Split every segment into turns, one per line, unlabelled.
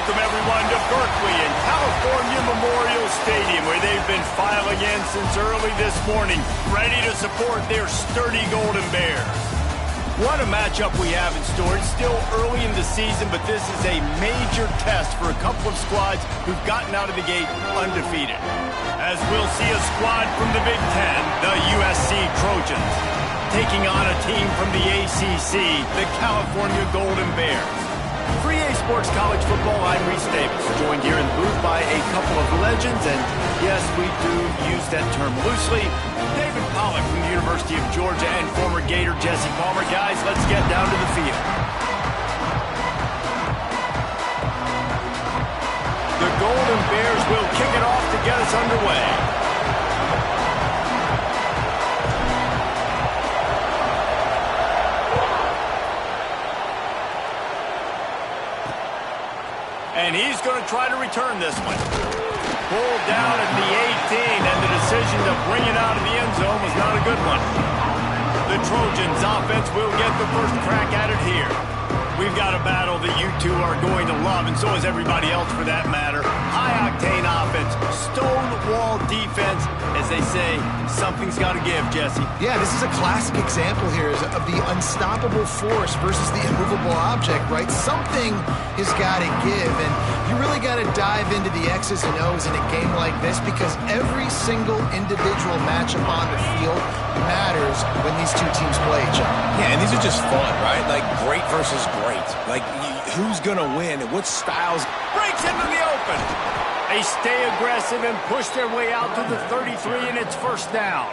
welcome everyone to Berkeley and California Memorial Stadium, where they've been filing in since early this morning, ready to support their sturdy Golden Bears. What a matchup we have in store. It's still early in the season, but this is a major test for a couple of squads who've gotten out of the gate undefeated. As we'll see a squad from the Big Ten, the USC Trojans, taking on a team from the ACC, the California Golden Bears. For EA Sports College Football, I'm Reese Davis, joined here in the booth by a couple of legends, and yes, we do use that term loosely. David Pollack from the University of Georgia and former Gator Jesse Palmer. Guys, let's get down to the field. The Golden Bears will kick it off to get us underway. And he's going to try to return this one. Pulled down at the 18, and the decision to bring it out of the end zone was not a good one. The Trojans offense will get the first crack at it here. We've got a battle that you two are going to love, and so is everybody else for that matter. High-octane offense, stone-wall defense. As they say, something's got to give, Jesse.
Yeah, this is a classic example here of the unstoppable force versus the immovable object, right? Something has got to give, and you really got to dive into the X's and O's in a game like this because every single individual matchup on the field matters when these two teams play each other.
Yeah, and these are just fun, right? Like great versus great. Like who's going to win and what styles.
Breaks into the open. They stay aggressive and push their way out to the 33, and it's first down.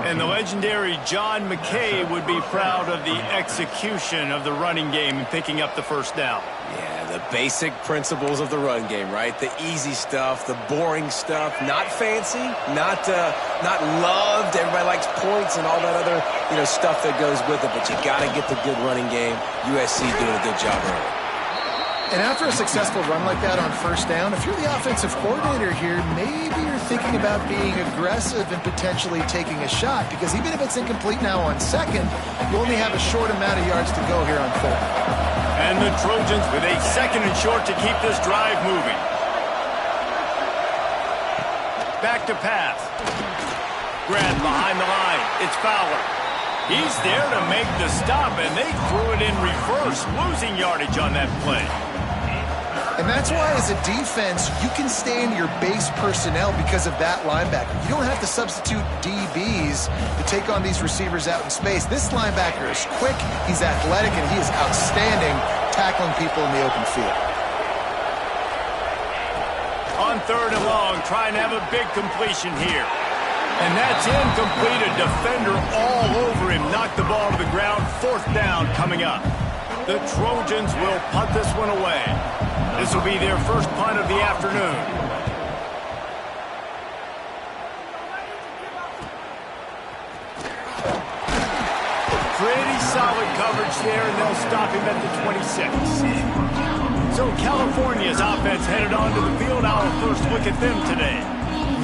And the legendary John McKay would be proud of the execution of the running game and picking up the first down.
Yeah, the basic principles of the run game, right? The easy stuff, the boring stuff, not fancy, not loved. Everybody likes points and all that other, stuff that goes with it. But you got to get the good running game. USC doing a good job early.
And after a successful run like that on first down, if you're the offensive coordinator here, maybe you're thinking about being aggressive and potentially taking a shot, because even if it's incomplete now on second, you only have a short amount of yards to go here on third.
And the Trojans with a second and short to keep this drive moving. Back to pass. Grabbed behind the line. It's Fowler. He's there to make the stop, and they threw it in reverse, losing yardage on that play.
And that's why, as a defense, you can stay in your base personnel because of that linebacker. You don't have to substitute DBs to take on these receivers out in space. This linebacker is quick, he's athletic, and he is outstanding tackling people in the open field.
On third and long, trying to have a big completion here. And that's incomplete. A defender all over him. Knocked the ball to the ground. Fourth down coming up. The Trojans will punt this one away. This will be their first punt of the afternoon. Pretty solid coverage there, and they'll stop him at the 26. So California's offense headed onto the field. Our first look at them today.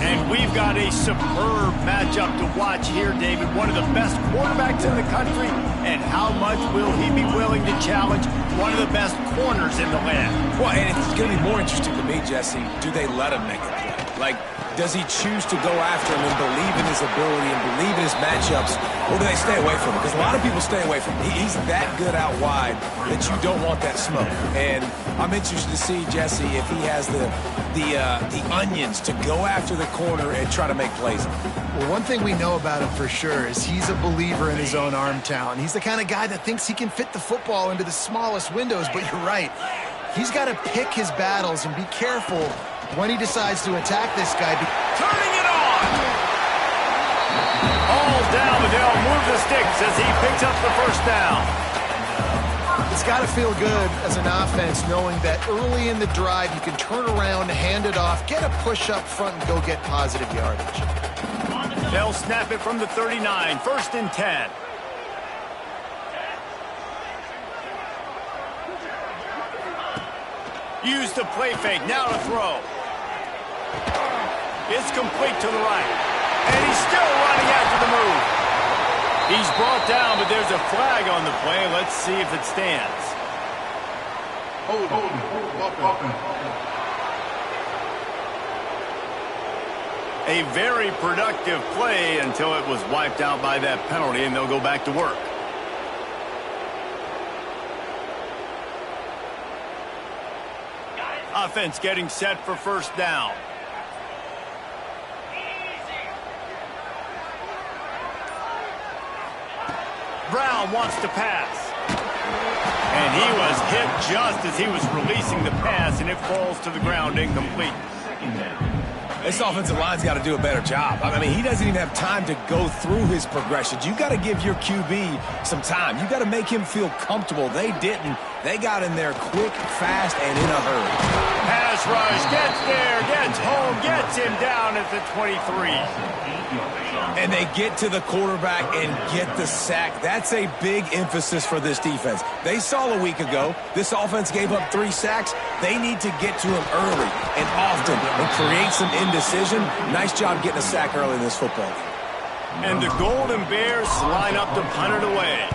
And we've got a superb matchup to watch here, David. One of the best quarterbacks in the country. And how much will he be willing to challenge one of the best corners in the land?
Well, and it's going to be more interesting to me, Jesse, do they let him make a play? Like, does he choose to go after him and believe in his ability and believe in his matchups, or do they stay away from him? Because a lot of people stay away from him. He's that good out wide that you don't want that smoke. And I'm interested to see, Jesse, if he has the onions to go after the corner and try to make plays.
Well, one thing we know about him for sure is he's a believer in his own arm talent. He's the kind of guy that thinks he can fit the football into the smallest windows, but you're right. He's got to pick his battles and be careful when he decides to attack this guy.
Turning it on! All down, but they'll move the sticks as he picks up the first down.
It's got to feel good as an offense knowing that early in the drive you can turn around, hand it off, get a push up front, and go get positive yardage.
They'll snap it from the 39, first and 10. Use the play fake, now to throw. It's complete to the right. And he's still running after the move. He's brought down, but there's a flag on the play. Let's see if it stands. A very productive play until it was wiped out by that penalty, and they'll go back to work. Offense getting set for first down. Brown wants to pass. And he was hit just as he was releasing the pass, and it falls to the ground incomplete.
This offensive line's got to do a better job. I mean, he doesn't even have time to go through his progressions. You got to give your QB some time. You got to make him feel comfortable. They didn't. They got in there quick, fast, and in a hurry.
Pass rush, gets there, gets home, gets him down at the 23.
And they get to the quarterback and get the sack. That's a big emphasis for this defense. They saw a week ago, this offense gave up 3 sacks. They need to get to him early and often and create some indecision. Nice job getting a sack early in this football game.
And the Golden Bears line up to punt it away.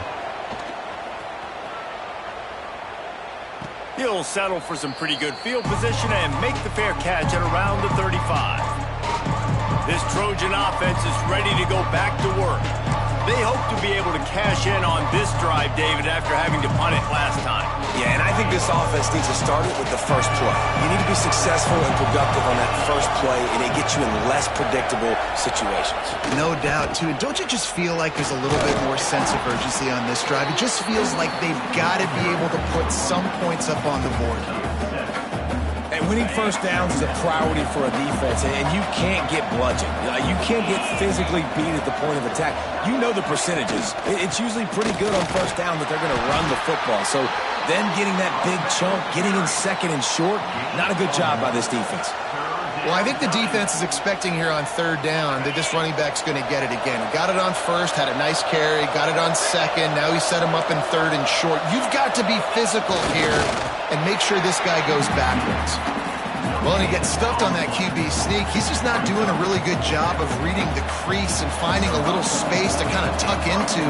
He'll settle for some pretty good field position and make the fair catch at around the 35. This Trojan offense is ready to go back to work. They hope to be able to cash in on this drive, David, after having to punt it last time.
Yeah, and I think this offense needs to start it with the first play. You need to be successful and productive on that first play, and it gets you in less predictable situations.
No doubt, too. And don't you just feel like there's a little bit more sense of urgency on this drive? It just feels like they've got to be able to put some points up on the board here.
And winning first downs is a priority for a defense, and you can't get bludgeoned. You can't get physically beat at the point of attack. You know the percentages. It's usually pretty good on first down that they're going to run the football. So then getting that big chunk, getting in second and short, not a good job by this defense.
Well, I think the defense is expecting here on third down that this running back's going to get it again. He got it on first, had a nice carry, got it on second. Now he set him up in third and short. You've got to be physical here and make sure this guy goes backwards. Well, and he gets stuffed on that QB sneak. He's just not doing a really good job of reading the crease and finding a little space to kind of tuck into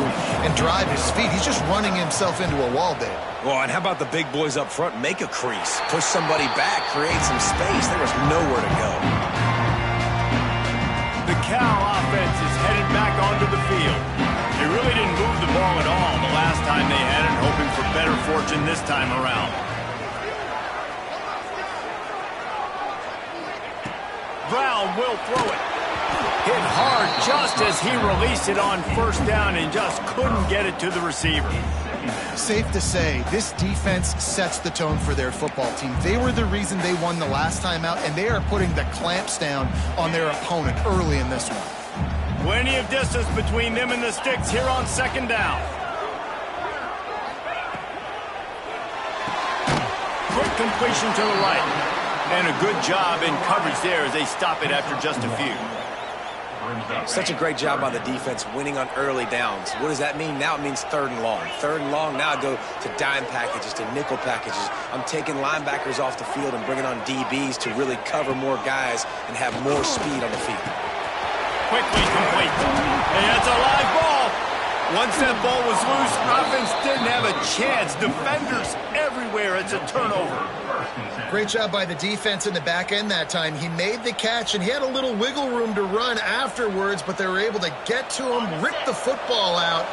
and drive his feet. He's just running himself into a wall there.
Well, and how about the big boys up front? Make a crease. Push somebody back. Create some space. There was nowhere to go.
The Cal offense is headed back onto the field. They really didn't move the ball at all the last time they had it, hoping for better fortune this time around. Brown will throw it. Hit hard just as he released it on first down and just couldn't get it to the receiver.
Safe to say, this defense sets the tone for their football team. They were the reason they won the last time out, and they are putting the clamps down on their opponent early in this one.
Plenty of distance between them and the sticks here on second down. Quick completion to the right. And a good job in coverage there as they stop it after just a few.
Such a great job by the defense winning on early downs. What does that mean? Now it means third and long. Third and long, now I go to dime packages, to nickel packages. I'm taking linebackers off the field and bringing on DBs to really cover more guys and have more speed on the field.
Quickly complete. And that's a live ball. Once that ball was loose, offense didn't have a chance. Defenders everywhere. It's a turnover.
Great job by the defense in the back end that time. He made the catch, and he had a little wiggle room to run afterwards, but they were able to get to him, rip the football out.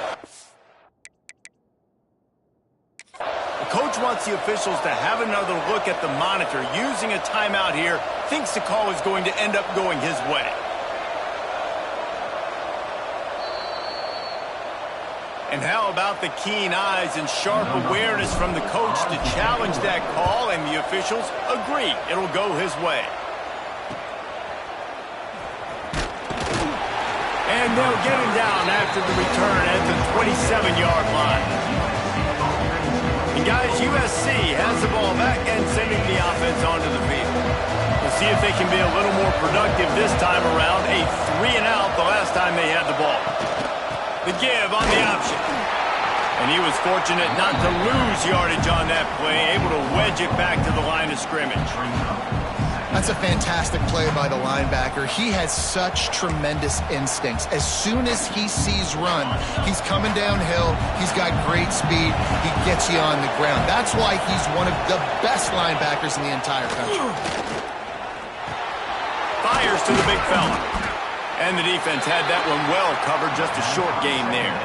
The coach wants the officials to have another look at the monitor. Using a timeout here, thinks the call is going to end up going his way. And how about the keen eyes and sharp awareness from the coach to challenge that call, and the officials agree it'll go his way. And they'll get him down after the return at the 27-yard line. And guys, USC has the ball back and sending the offense onto the field. We'll see if they can be a little more productive this time around. A 3-and-out the last time they had the ball. The give on the option. And he was fortunate not to lose yardage on that play, able to wedge it back to the line of scrimmage.
That's a fantastic play by the linebacker. He has such tremendous instincts. As soon as he sees run, he's coming downhill. He's got great speed. He gets you on the ground. That's why he's one of the best linebackers in the entire country.
Fires to the big fella. And the defense had that one well covered. Just a short gain there.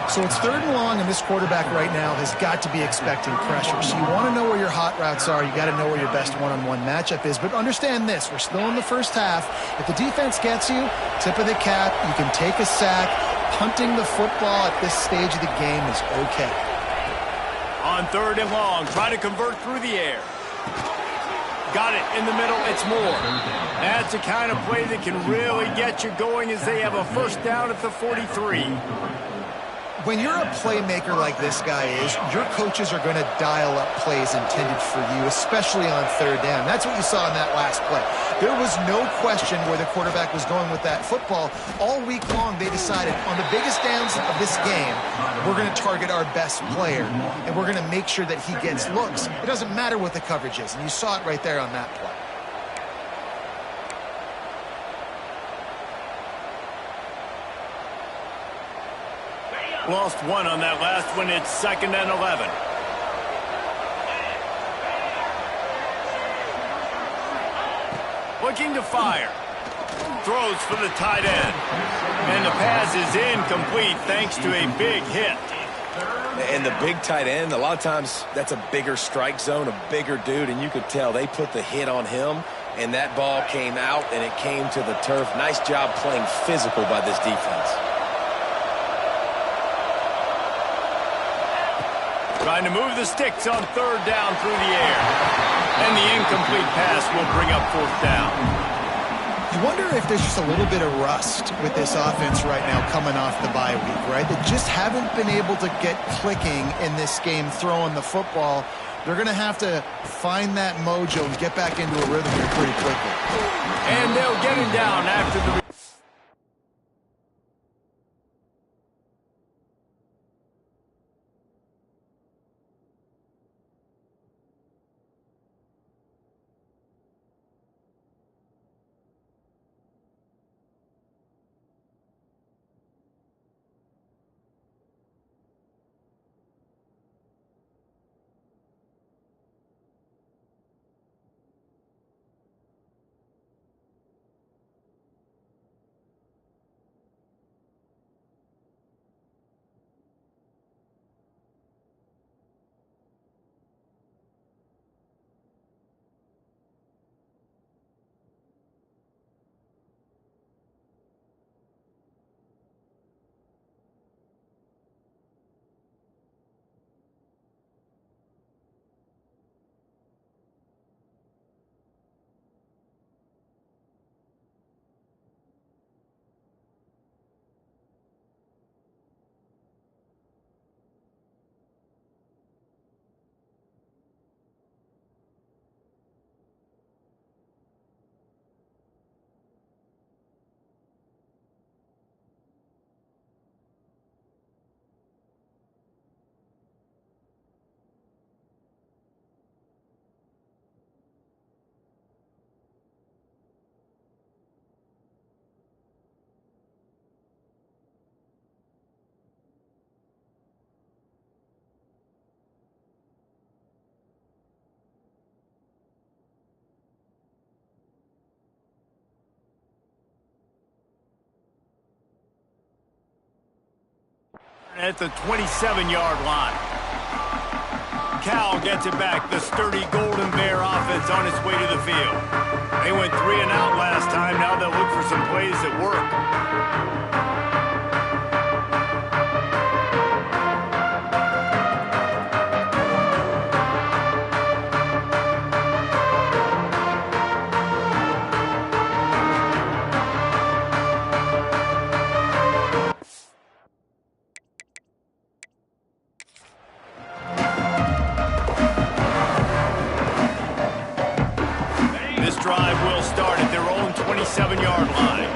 So it's 3rd and long, and this quarterback right now has got to be expecting pressure. So you want to know where your hot routes are. You got to know where your best one-on-one matchup is. But understand this, we're still in the first half. If the defense gets you, tip of the cap, you can take a sack. Punting the football at this stage of the game is okay.
On 3rd and long, trying to convert through the air. Got it in the middle, it's more. That's the kind of play that can really get you going as they have a first down at the 43.
When you're a playmaker like this guy is, your coaches are going to dial up plays intended for you, especially on 3rd down. That's what you saw in that last play. There was no question where the quarterback was going with that football. All week long, they decided on the biggest downs of this game, we're going to target our best player, and we're going to make sure that he gets looks. It doesn't matter what the coverage is, and you saw it right there on that play.
Lost one on that last one. It's 2nd and 11. Looking to fire. Throws for the tight end. And the pass is incomplete thanks to a big hit.
And the big tight end, a lot of times that's a bigger strike zone, a bigger dude, and you could tell they put the hit on him, and that ball came out, and it came to the turf. Nice job playing physical by this defense.
Trying to move the sticks on 3rd down through the air. And the incomplete pass will bring up 4th down.
You wonder if there's just a little bit of rust with this offense right now coming off the bye week, right? They just haven't been able to get clicking in this game throwing the football. They're going to have to find that mojo and get back into a rhythm here pretty quickly.
And they'll get him down after the... At the 27-yard line. Cal gets it back. The sturdy Golden Bear offense on its way to the field. They went 3 and out last time. Now they'll look for some plays that work. Drive will start at their own 27-yard line.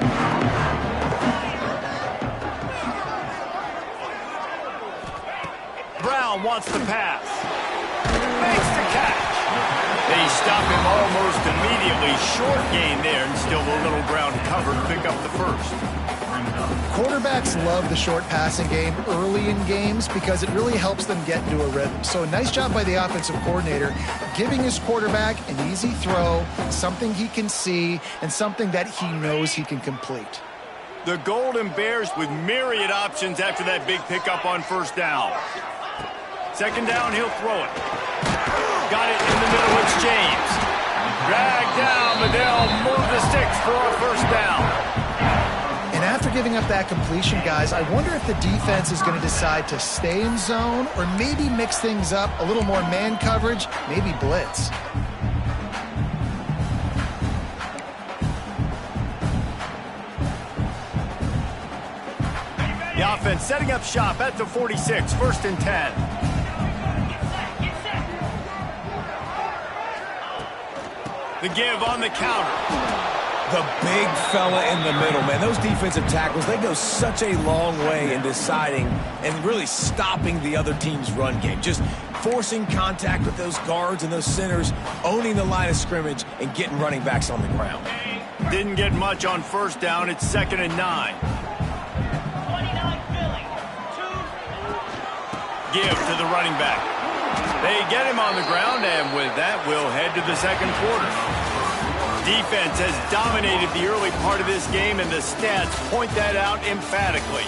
Brown wants the pass. Makes the catch. They stop him almost immediately. Short gain there, and still a little ground cover to pick up the first.
Quarterbacks love the short passing game early in games because it really helps them get into a rhythm. So nice job by the offensive coordinator, giving his quarterback an easy throw, something he can see, and something that he knows he can complete.
The Golden Bears with myriad options after that big pickup on first down. Second down, he'll throw it. Got it in the middle, it's James. Dragged down, but they'll move the sticks for a first down.
And after giving up that completion, guys, I wonder if the defense is going to decide to stay in zone or maybe mix things up, a little more man coverage, maybe blitz.
The offense setting up shop at the 46, first and 10. The give on the counter.
The big fella in the middle, man. Those defensive tackles, they go such a long way in deciding and really stopping the other team's run game. Just forcing contact with those guards and those centers, owning the line of scrimmage, and getting running backs on the ground.
Didn't get much on first down. It's 2nd and 9. Give to the running back. They get him on the ground, and with that, we'll head to the second quarter. Defense has dominated the early part of this game, and the stats point that out emphatically.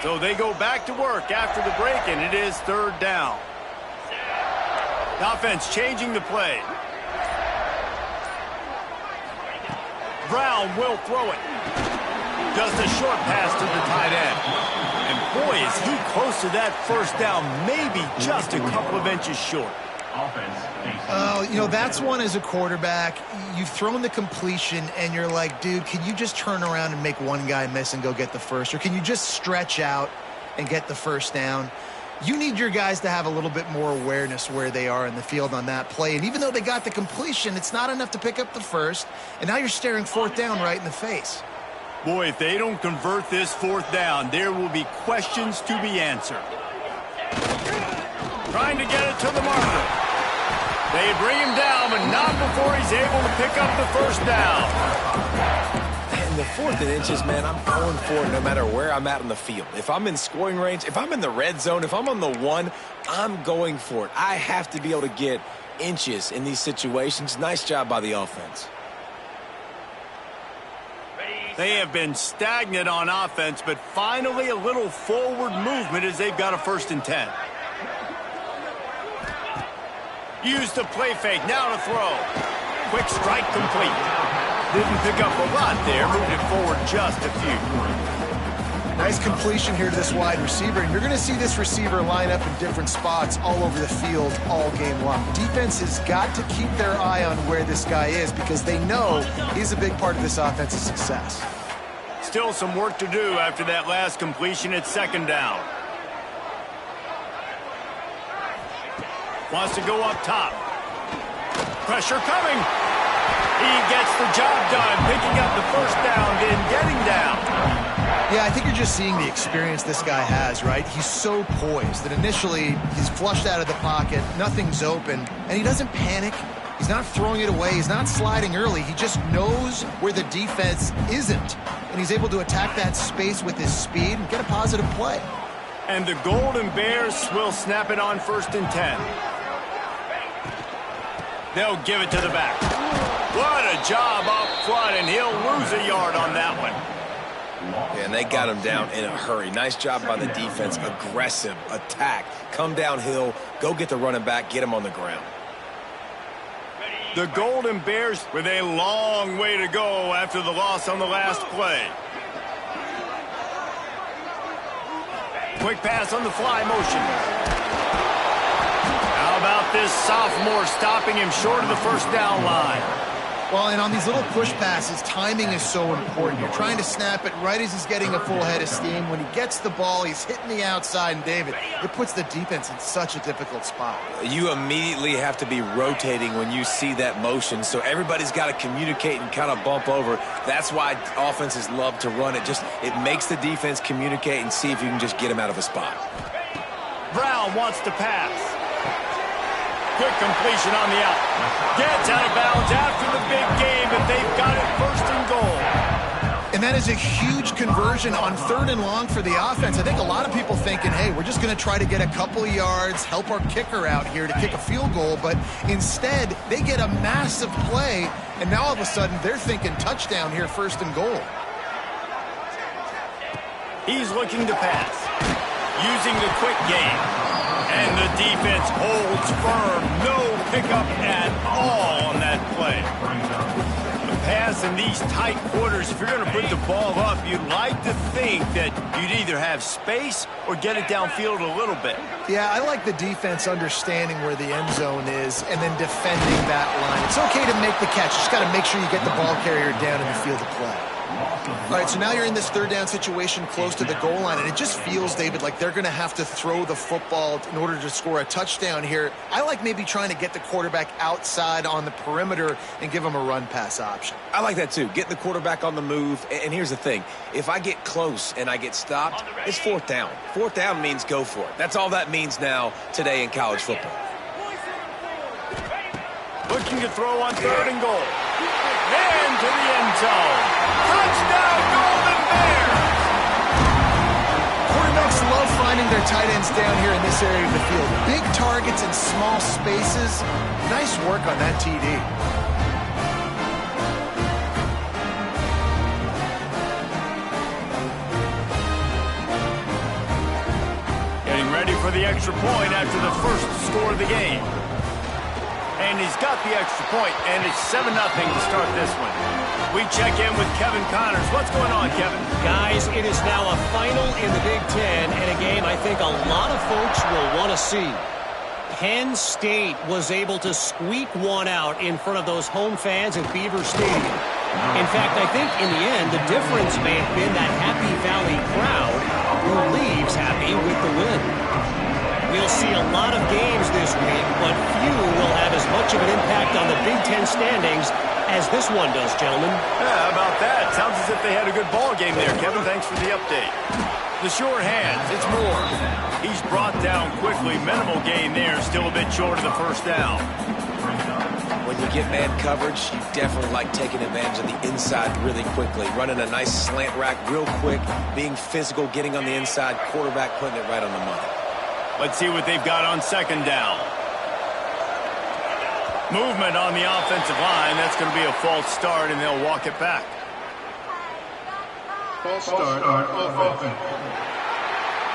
So they go back to work after the break, and it is third down. The offense changing the play. Brown will throw it. Just a short pass to the tight end. And boy, is he close to that first down, maybe just a couple of inches short.
You know, that's one as a quarterback. You've thrown the completion, and you're like, dude, can you just turn around and make one guy miss and go get the first? Or can you just stretch out and get the first down? You need your guys to have a little bit more awareness where they are in the field on that play. And even though they got the completion, it's not enough to pick up the first. And now you're staring fourth down right in the face.
Boy, if they don't convert this fourth down, there will be questions to be answered. Trying to get it to the marker. They bring him down, but not before he's able to pick up the first down.
In the 4th and inches, man, I'm going for it no matter where I'm at in the field. If I'm in scoring range, if I'm in the red zone, if I'm on the 1, I'm going for it. I have to be able to get inches in these situations. Nice job by the offense.
They have been stagnant on offense, but finally a little forward movement as they've got a 1st and 10. Use the play fake, now to throw. Quick strike complete. Didn't pick up a lot there, moved it forward just a few.
Nice completion here to this wide receiver, and you're going to see this receiver line up in different spots all over the field all game long. Defense has got to keep their eye on where this guy is because they know he's a big part of this offensive success.
Still some work to do after that last completion at 2nd down. Wants to go up top. Pressure coming. He gets the job done, picking up the first down, then getting down.
Yeah, I think you're just seeing the experience this guy has, right? He's so poised that initially he's flushed out of the pocket, nothing's open, and he doesn't panic. He's not throwing it away. He's not sliding early. He just knows where the defense isn't, and he's able to attack that space with his speed and get a positive play.
And the Golden Bears will snap it on 1st and 10. They'll give it to the back. What a job up front, and he'll lose a yard on that one.
Yeah, and they got him down in a hurry. Nice job by the defense. Aggressive attack. Come downhill, go get the running back, get him on the ground.
The Golden Bears with a long way to go after the loss on the last play. Quick pass on the fly motion. How about this sophomore stopping him short of the first down line?
Well, and on these little push passes, timing is so important. You're trying to snap it right as he's getting a full head of steam. When he gets the ball, he's hitting the outside, and David, it puts the defense in such a difficult spot.
You immediately have to be rotating when you see that motion, so everybody's got to communicate and kind of bump over. That's why offenses love to run it. It makes the defense communicate and see if you can just get him out of a spot.
Brown wants to pass. Quick completion on the out. Gets out of bounds after the big game, but they've got it first and goal.
And that is a huge conversion on 3rd and long for the offense. I think a lot of people thinking, hey, we're just going to try to get a couple of yards, help our kicker out here to kick a field goal. But instead, they get a massive play, and now all of a sudden they're thinking touchdown here, 1st and goal.
He's looking to pass, using the quick game. And the defense holds firm. No pickup at all on that play. The pass in these tight quarters, if you're going to put the ball up, you'd like to think that you'd either have space or get it downfield a little bit.
Yeah, I like the defense understanding where the end zone is and then defending that line. It's okay to make the catch. You just got to make sure you get the ball carrier down in the field of play. All right, so now you're in this 3rd down situation close to the goal line, and it just feels, David, like they're going to have to throw the football in order to score a touchdown here. I like maybe trying to get the quarterback outside on the perimeter and give him a run-pass option.
I like that, too. Get the quarterback on the move. And here's the thing. If I get close and I get stopped, it's 4th down. 4th down means go for it. That's all that means now today in college football.
Looking to throw on 3rd and goal. And to the end zone. Touchdown, Golden Bears!
Quarterbacks love finding their tight ends down here in this area of the field. Big targets in small spaces. Nice work on that TD.
Getting ready for the extra point after the first score of the game. And he's got the extra point, and it's 7-0 to start this one. We check in with Kevin Connors. What's going on, Kevin?
Guys, it is now a final in the Big Ten, and a game I think a lot of folks will want to see. Penn State was able to squeak one out in front of those home fans at Beaver Stadium. In fact, I think in the end, the difference may have been that Happy Valley crowd who leaves happy with the win. We'll see a lot of games this week, but few will have as much of an impact on the Big Ten standings as this one does, gentlemen.
Yeah, how about that? Sounds as if they had a good ball game there, Kevin. Thanks for the update. The short hands, it's Moore. He's brought down quickly. Minimal gain there, still a bit short of the 1st down.
When you get man coverage, you definitely like taking advantage of the inside really quickly. Running a nice slant rack real quick, being physical, getting on the inside, quarterback putting it right on the money.
Let's see what they've got on 2nd down. Movement on the offensive line. That's going to be a false start, and they'll walk it back.
False start on offense.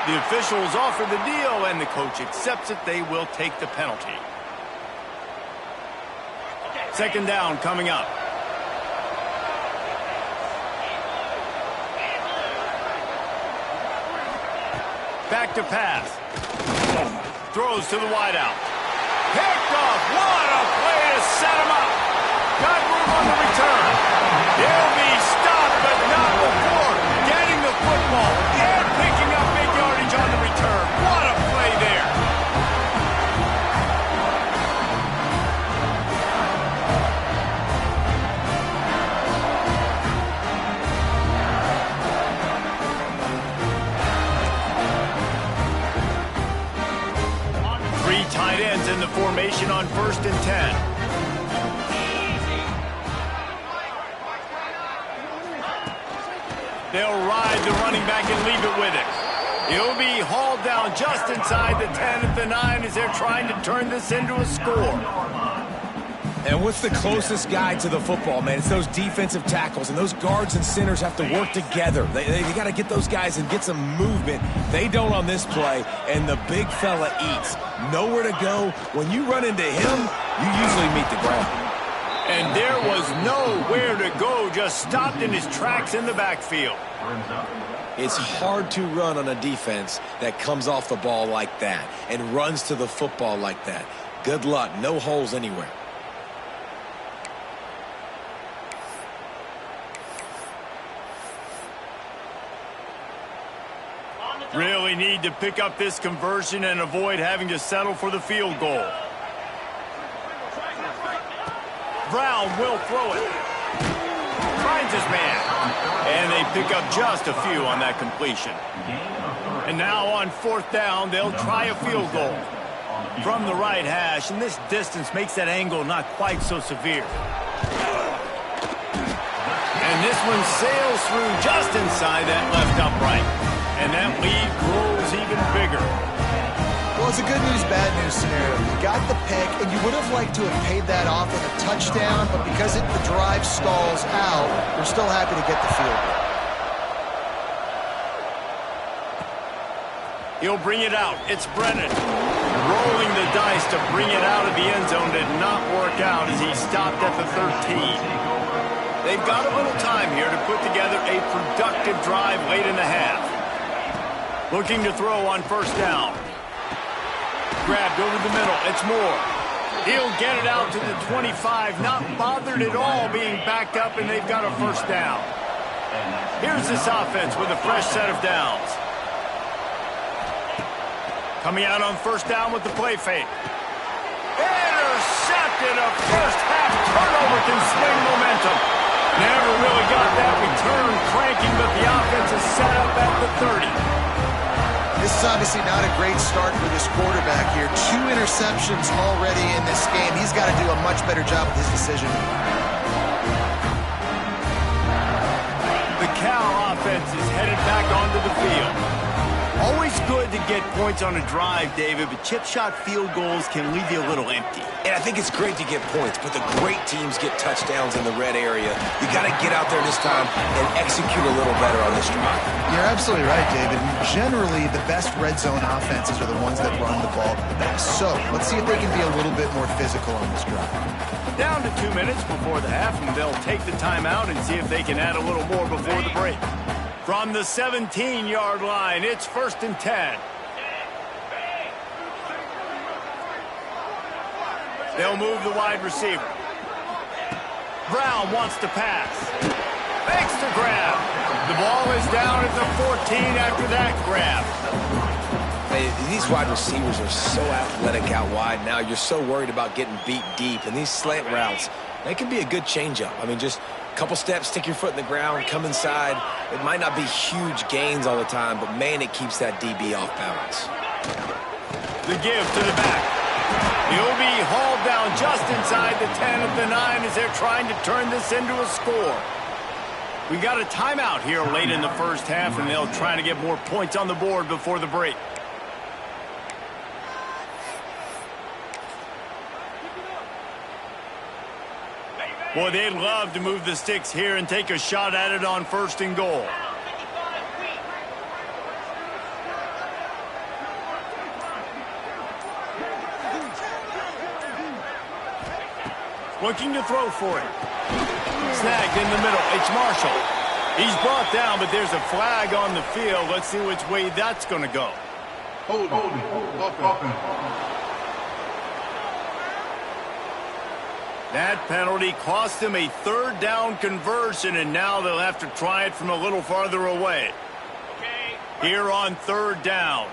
The officials offer the deal, and the coach accepts it. They will take the penalty. 2nd down coming up. Back to pass. Throws to the wideout. Picked off. What a play to set him up. Got room on the return. He'll be stopped, but not before getting the football and picking up big yardage on the return. What a play there. Tight ends in the formation on 1st and 10. They'll ride the running back and leave it with it. He'll be hauled down just inside the 10 at the 9 as they're trying to turn this into a score.
And what's the closest guy to the football, man? It's those defensive tackles, and those guards and centers have to work together. They got to get those guys and get some movement. They don't on this play, and the big fella eats. Nowhere to go. When you run into him, you usually meet the ground.
And there was nowhere to go, just stopped in his tracks in the backfield.
It's hard to run on a defense that comes off the ball like that and runs to the football like that. Good luck. No holes anywhere.
Really need to pick up this conversion and avoid having to settle for the field goal. Brown will throw it. Finds his man. And they pick up just a few on that completion. And now on 4th down, they'll try a field goal from the right hash, and this distance makes that angle not quite so severe. And this one sails through just inside that left upright. And that lead grows even bigger.
Well, it's a good news, bad news scenario. You got the pick, and you would have liked to have paid that off with a touchdown, but because the drive stalls out, we're still happy to get the field goal.
He'll bring it out. It's Brennan. Rolling the dice to bring it out of the end zone did not work out as he stopped at the 13. They've got a little time here to put together a productive drive late in the half. Looking to throw on 1st down. Grabbed over the middle. It's Moore. He'll get it out to the 25. Not bothered at all being backed up, and they've got a 1st down. Here's this offense with a fresh set of downs. Coming out on 1st down with the play fake. Intercepted. A first-half turnover can swing momentum. Never really got that return cranking, but the offense is set up at the 30.
This is obviously not a great start for this quarterback here. 2 interceptions already in this game. He's got to do a much better job with his decision.
The Cal offense is headed back onto the field. Always good to get points on a drive, David, but chip shot field goals can leave you a little empty.
And I think it's great to get points, but the great teams get touchdowns in the red area. You got to get out there this time and execute a little better on this drive.
You're absolutely right, David. Generally, the best red zone offenses are the ones that run the ball the best. So let's see if they can be a little bit more physical on this drive.
Down to 2 minutes before the half, and they'll take the timeout and see if they can add a little more before the break. From the 17-yard line, it's 1st and 10. They'll move the wide receiver. Brown wants to pass. Makes the grab. The ball is down at the 14 after that grab.
These wide receivers are so athletic out wide now. You're so worried about getting beat deep. And these slant routes, they can be a good changeup. I mean, just a couple steps, stick your foot in the ground, come inside. It might not be huge gains all the time, but, man, it keeps that DB off balance.
The give to the back. He'll be hauled down just inside the 10 at the 9 as they're trying to turn this into a score. We got a timeout here late in the 1st half, and they'll try to get more points on the board before the break. Boy, they'd love to move the sticks here and take a shot at it on 1st and goal. Looking to throw for it. Snagged in the middle. It's Marshall. He's brought down, but there's a flag on the field. Let's see which way that's going to go.
Hold offense.
That penalty cost them a 3rd down conversion, and now they'll have to try it from a little farther away. Here on 3rd down.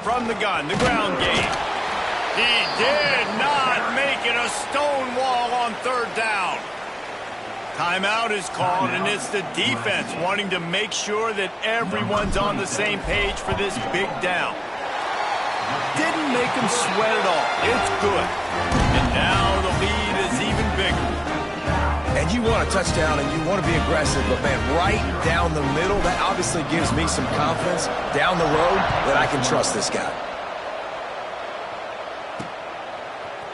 From the gun, the ground game. He did not make it a stone wall on 3rd down. Timeout is called, and it's the defense wanting to make sure that everyone's on the same page for this big down. Didn't make them sweat at all. It's good. And now the lead is even bigger.
And you want a touchdown and you want to be aggressive, but, man, right down the middle, that obviously gives me some confidence down the road that I can trust this guy.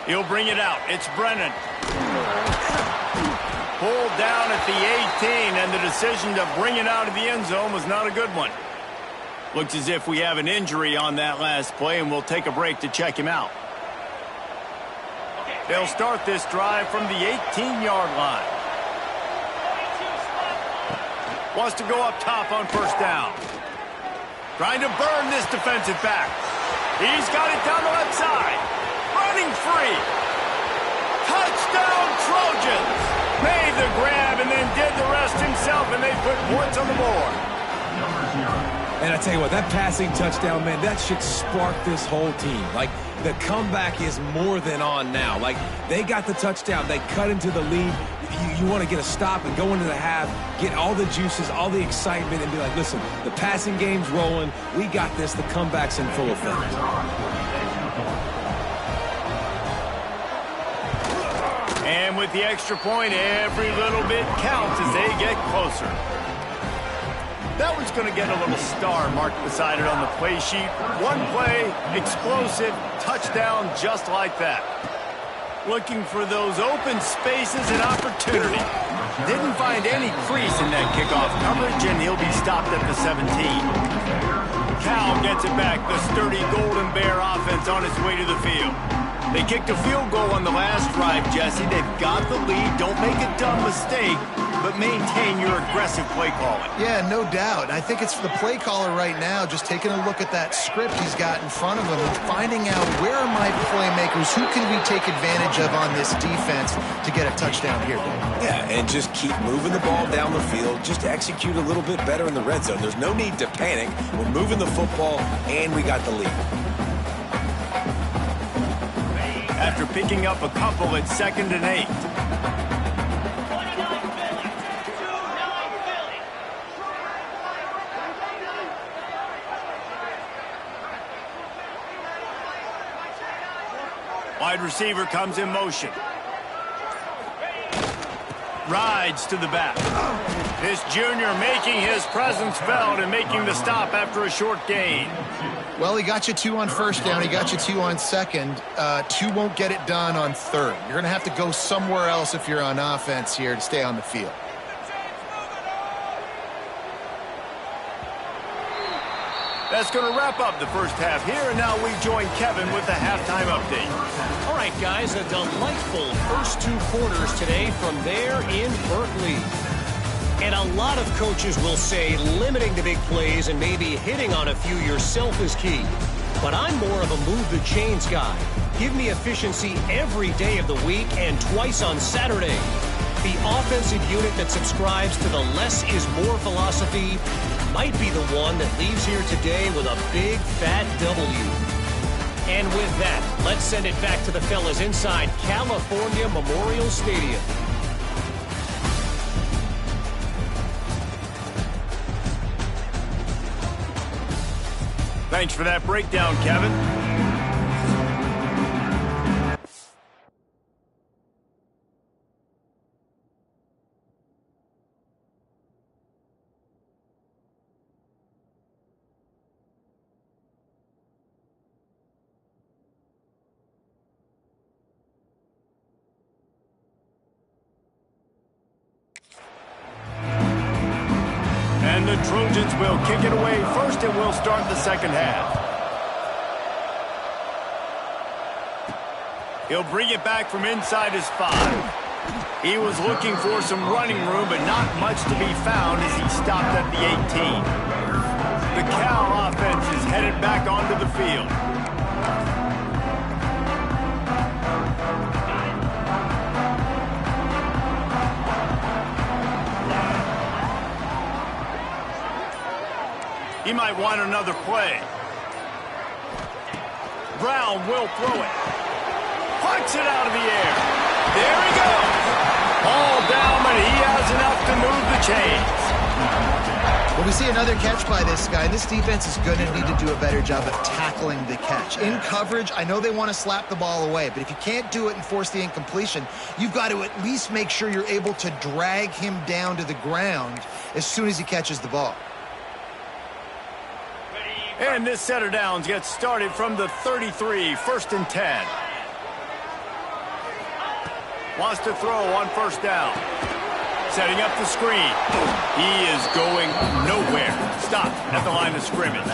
He'll bring it out. It's Brennan. Pulled down at the 18, and the decision to bring it out of the end zone was not a good one. Looks as if we have an injury on that last play, and we'll take a break to check him out. They'll start this drive from the 18-yard line. Wants to go up top on 1st down. Trying to burn this defensive back. He's got it down the left side. Running free. Touchdown, Trojans. Made the grab and then did the rest himself, and they put points on the board.
And I tell you what, that passing touchdown, man, that should spark this whole team. Like, the comeback is more than on now. Like, they got the touchdown. They cut into the lead. You want to get a stop and go into the half, get all the juices, all the excitement, and be like, listen, the passing game's rolling. We got this. The comeback's in full effect.
And with the extra point, every little bit counts as they get closer. That one's going to get a little star marked beside it on the play sheet. One play, explosive, touchdown just like that. Looking for those open spaces and opportunity. Didn't find any crease in that kickoff coverage, and he'll be stopped at the 17. Cal gets it back, the sturdy Golden Bear offense on its way to the field. They kicked a field goal on the last drive, Jesse. They've got the lead. Don't make a dumb mistake, but maintain your aggressive play calling.
Yeah, no doubt. I think it's the play caller right now just taking a look at that script he's got in front of him and finding out where are my playmakers, who can we take advantage of on this defense to get a touchdown here, Dave?
Yeah, and just keep moving the ball down the field. Just execute a little bit better in the red zone. There's no need to panic. We're moving the football, and we got the lead.
After picking up a couple at 2nd and 8. Wide receiver comes in motion. Rides to the back. This junior making his presence felt and making the stop after a short gain.
Well, he got you 2 on first down. He got you 2 on second. 2 won't get it done on third. You're going to have to go somewhere else if you're on offense here to stay on the field.
That's going to wrap up the first half here, and now we join Kevin with the halftime update.
All right, guys, a delightful first 2 quarters today from there in Berkeley. And a lot of coaches will say limiting the big plays and maybe hitting on a few yourself is key. But I'm more of a move the chains guy. Give me efficiency every day of the week and twice on Saturday. The offensive unit that subscribes to the less is more philosophy might be the one that leaves here today with a big fat W. And with that, let's send it back to the fellas inside California Memorial Stadium.
Thanks for that breakdown, Kevin. And the Trojans will kick it away first, and we'll start the second half. He'll bring it back from inside his 5. He was looking for some running room, but not much to be found as he stopped at the 18. The Cal offense is headed back onto the field. He might want another play. Brown will throw it. Punch it out of the air. There he goes. Ball down, but he has enough to move the chains.
Well, we see another catch by this guy. This defense is going to need to do a better job of tackling the catch. In coverage, I know they want to slap the ball away, but if you can't do it and force the incompletion, you've got to at least make sure you're able to drag him down to the ground as soon as he catches the ball.
And this set of downs gets started from the 33, 1st and 10. Wants to throw on first down. Setting up the screen. He is going nowhere. Stop at the line of scrimmage.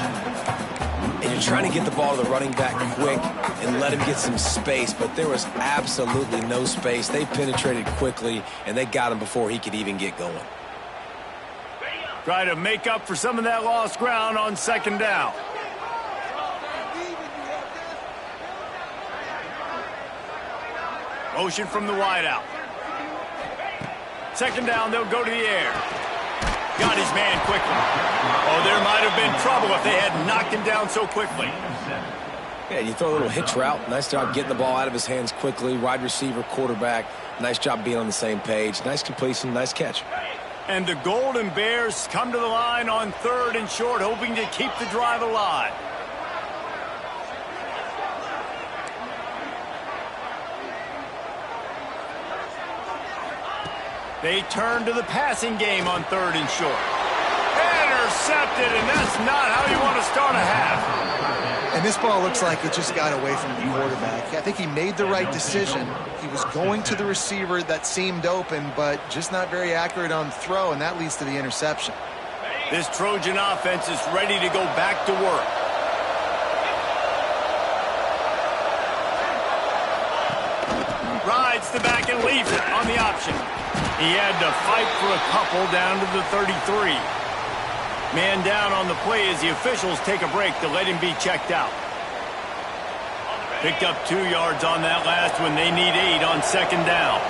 And you're trying to get the ball to the running back quick and let him get some space, but there was absolutely no space. They penetrated quickly, and they got him before he could even get going.
Try to make up for some of that lost ground on second down. Motion from the wideout. Second down, they'll go to the air. Got his man quickly. Oh, there might have been trouble if they had knocked him down so quickly.
Yeah, you throw a little hitch route. Nice job getting the ball out of his hands quickly. Wide receiver, quarterback. Nice job being on the same page. Nice completion, nice catch.
And the Golden Bears come to the line on 3rd and short, hoping to keep the drive alive. They turn to the passing game on 3rd and short. Intercepted, and that's not how you want to start a half.
And this ball looks like it just got away from the quarterback. I think he made the right decision. He was going to the receiver that seemed open, but just not very accurate on the throw, and that leads to the interception.
This Trojan offense is ready to go back to work. Rides the back and leaves it on the option. He had to fight for a couple down to the 33. Man down on the play as the officials take a break to let him be checked out. Picked up 2 yards on that last one. They need 8 on 2nd down.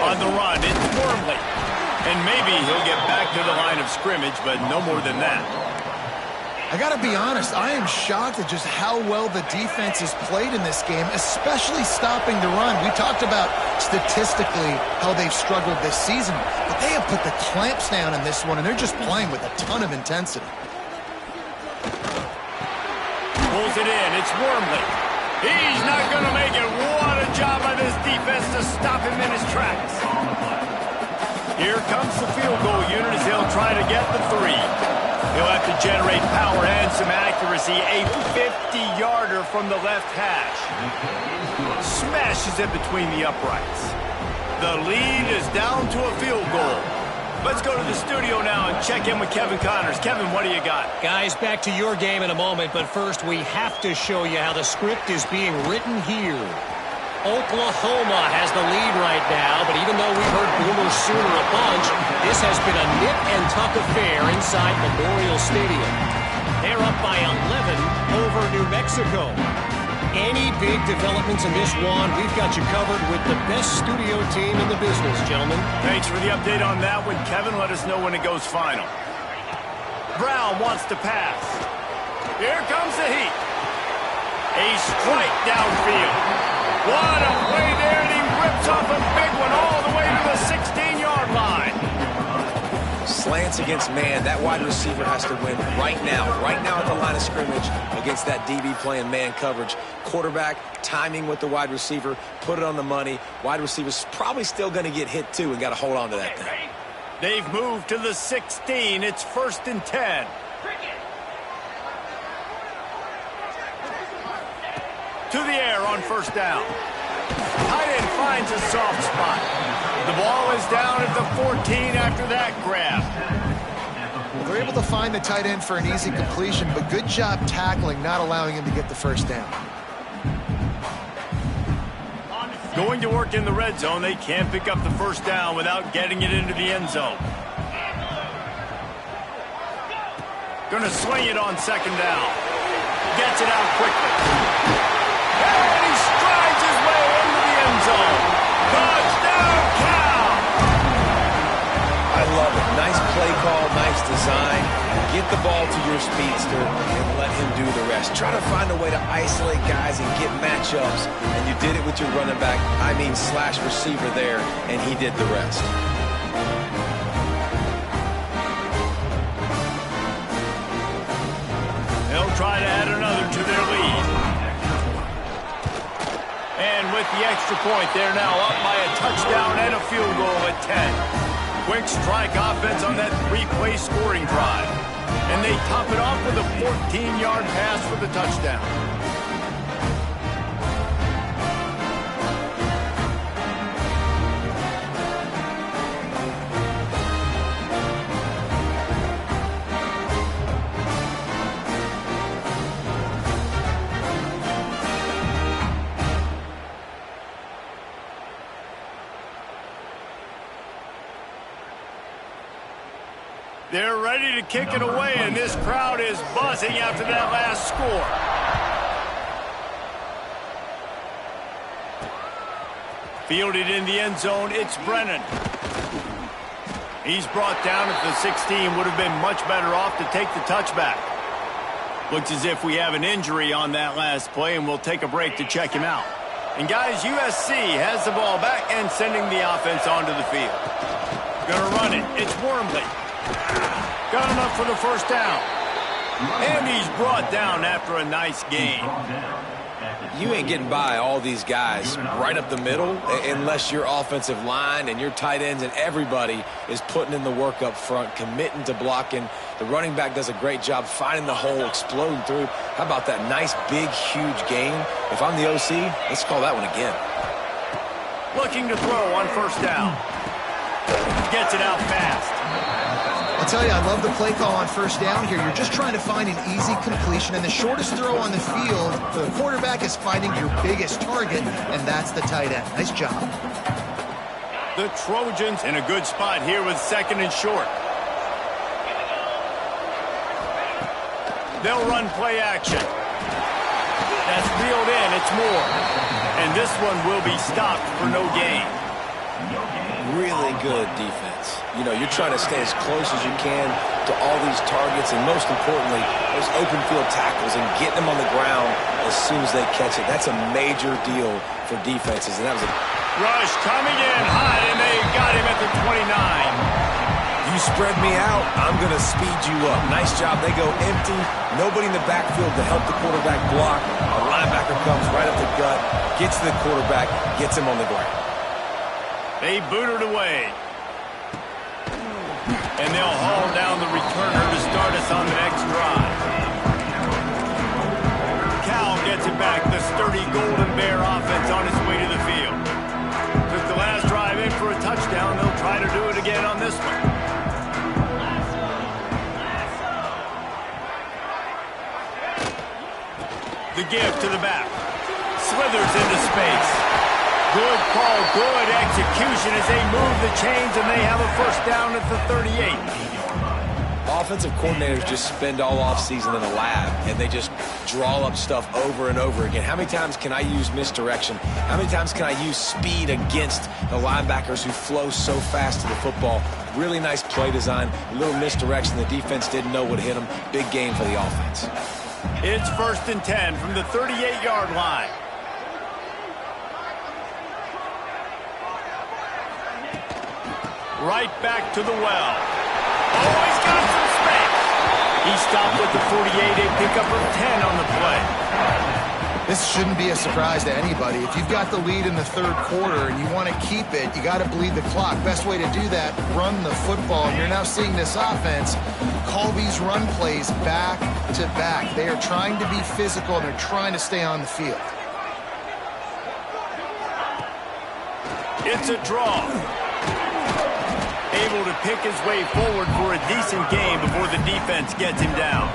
On the run, it's Wormley. And maybe he'll get back to the line of scrimmage, but no more than that.
I got to be honest, I am shocked at just how well the defense has played in this game, especially stopping the run. We talked about statistically how they've struggled this season, but they have put the clamps down in this one, and they're just playing with a ton of intensity.
Pulls it in. It's Wormley. He's not going to make it. What a job by this defense to stop him in his tracks. Here comes the field goal unit as they'll try to get the 3. He'll have to generate power and some accuracy. A 50-yarder from the left hash. Smashes it between the uprights. The lead is down to a field goal. Let's go to the studio now and check in with Kevin Connors. Kevin, what do you got?
Guys, back to your game in a moment, but first we have to show you how the script is being written here. Oklahoma has the lead right now, but even though we've heard Boomer Sooner a bunch, this has been a nip-and-tuck affair inside Memorial Stadium. They're up by 11 over New Mexico. Any big developments in this one, we've got you covered with the best studio team in the business, gentlemen.
Thanks for the update on that one, Kevin. Let us know when it goes final. Brown wants to pass. Here comes the heat. A strike downfield. What a play there, and he rips off a big one all the way to the 16-yard line.
Slants against man. That wide receiver has to win right now at the line of scrimmage against that DB playing man coverage. Quarterback, timing with the wide receiver, put it on the money. Wide receiver's probably still going to get hit too and got to hold on to that thing.
They've moved to the 16. It's 1st and 10. To the air on 1st down. Tight end finds a soft spot. The ball is down at the 14 after that grab.
They're able to find the tight end for an easy completion, but good job tackling, not allowing him to get the 1st down.
Going to work in the red zone. They can't pick up the 1st down without getting it into the end zone. Going to swing it on 2nd down. Gets it out quickly. And he strides his way into the end zone. Touchdown, Cal!
I love it. Nice play call, nice design. Get the ball to your speedster and let him do the rest. Try to find a way to isolate guys and get matchups. And you did it with your running back, slash receiver there, and he did the rest.
They'll try to add another to their lead. And with the extra point, they're now up by a touchdown and a field goal at 10. Quick strike offense on that 3-play scoring drive. And they top it off with a 14-yard pass for the touchdown. They're ready to kick it away, and this crowd is buzzing after that last score. Fielded in the end zone, it's Brennan. He's brought down at the 16. Would have been much better off to take the touchback. Looks as if we have an injury on that last play, and we'll take a break to check him out. And guys, USC has the ball back and sending the offense onto the field. Gonna run it. It's Wormley. Got enough for the first down. And he's brought down after a nice gain.
You ain't getting by all these guys right up the middle unless your offensive line and your tight ends and everybody is putting in the work up front, committing to blocking. The running back does a great job finding the hole, exploding through. How about that nice, big, huge gain? If I'm the OC, let's call that one again.
Looking to throw on first down. Gets it out fast.
I'll tell you, I love the play call on first down here. You're just trying to find an easy completion, and the shortest throw on the field, the quarterback is finding your biggest target, and that's the tight end. Nice job.
The Trojans in a good spot here with second and short. They'll run play action. That's reeled in. It's Moore. And this one will be stopped for no gain.
Really good defense. You know, you're trying to stay as close as you can to all these targets, and most importantly, those open field tackles and getting them on the ground as soon as they catch it. That's a major deal for defenses, and that was a
rush coming in high, and they got him at the 29.
You spread me out, I'm going to speed you up. Nice job. They go empty. Nobody in the backfield to help the quarterback block. A linebacker comes right up the gut, gets to the quarterback, gets him on the ground.
They boot it away. And they'll haul down the returner to start us on the next drive. Cal gets it back. The sturdy Golden Bear offense on its way to the field. Took the last drive in for a touchdown. They'll try to do it again on this one. The give to the back. Slithers into space. Good call, good execution as they move the chains, and they have a first down at the 38.
Offensive coordinators just spend all offseason in the lab, and they just draw up stuff over and over again. How many times can I use misdirection? How many times can I use speed against the linebackers who flow so fast to the football? Really nice play design, a little misdirection. The defense didn't know what hit them. Big game for the offense.
It's 1st and 10 from the 38-yard line. Right back to the well. Oh, he's got some space. He stopped with the 48, a pickup of 10 on the play.
This shouldn't be a surprise to anybody. If you've got the lead in the third quarter and you want to keep it, you got to bleed the clock. Best way to do that, run the football. And you're now seeing this offense call these run plays back to back. They are trying to be physical, and they're trying to stay on the field.
It's a draw. Able to pick his way forward for a decent game before the defense gets him down.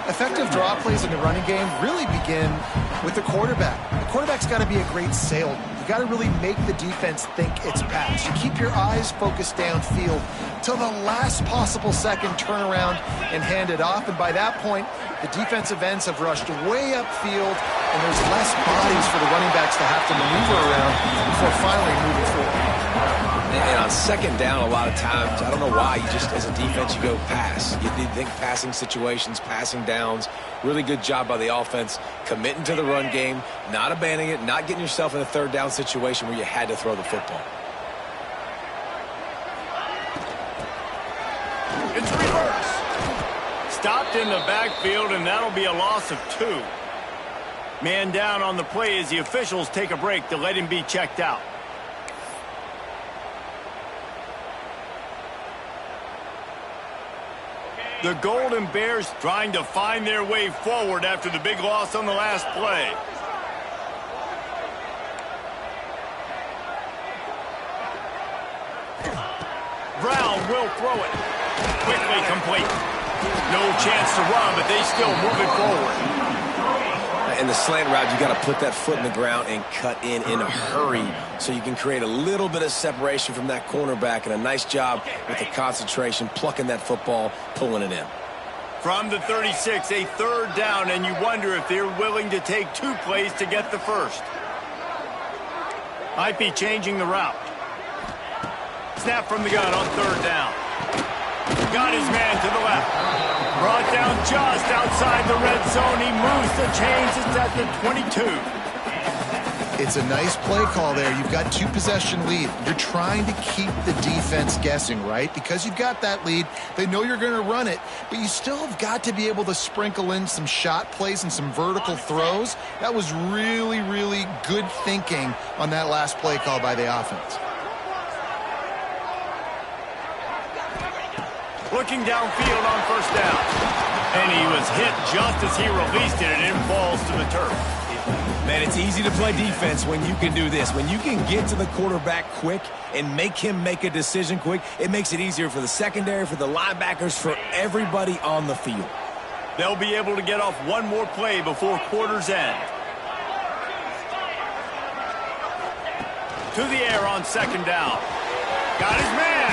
Effective draw plays in the running game really begin with the quarterback. The quarterback's got to be a great salesman. You got to really make the defense think it's pass. You keep your eyes focused downfield till the last possible second, turn around and hand it off. And by that point, the defensive ends have rushed way upfield, and there's less bodies for the running backs to have to maneuver around before finally moving forward.
And on second down, a lot of times, I don't know why, you just, as a defense, you go pass. You think passing situations, passing downs. Really good job by the offense, committing to the run game, not abandoning it, not getting yourself in a third down situation where you had to throw the football.
It's reverse. Stopped in the backfield, and that'll be a loss of 2. Man down on the play as the officials take a break to let him be checked out. The Golden Bears trying to find their way forward after the big loss on the last play. Brown will throw it. Quickly complete. No chance to run, but they still move it forward.
In the slant route, you got to put that foot in the ground and cut in a hurry so you can create a little bit of separation from that cornerback, and a nice job with the concentration, plucking that football, pulling it in.
From the 36, a third down, and you wonder if they're willing to take 2 plays to get the first. Might be changing the route. Snap from the gun on third down. Got his man to the left. Brought down just outside the red zone. He moves the chains. It's at the 22.
It's a nice play call there. You've got 2-possession lead. You're trying to keep the defense guessing, right? Because you've got that lead, they know you're going to run it, but you still have got to be able to sprinkle in some shot plays and some vertical throws. That was really, really good thinking on that last play call by the offense.
Looking downfield on first down. And he was hit just as he released it, and it falls to the turf.
Man, it's easy to play defense when you can do this. When you can get to the quarterback quick and make him make a decision quick, it makes it easier for the secondary, for the linebackers, for everybody on the field.
They'll be able to get off one more play before quarter's end. To the air on second down. Got his man.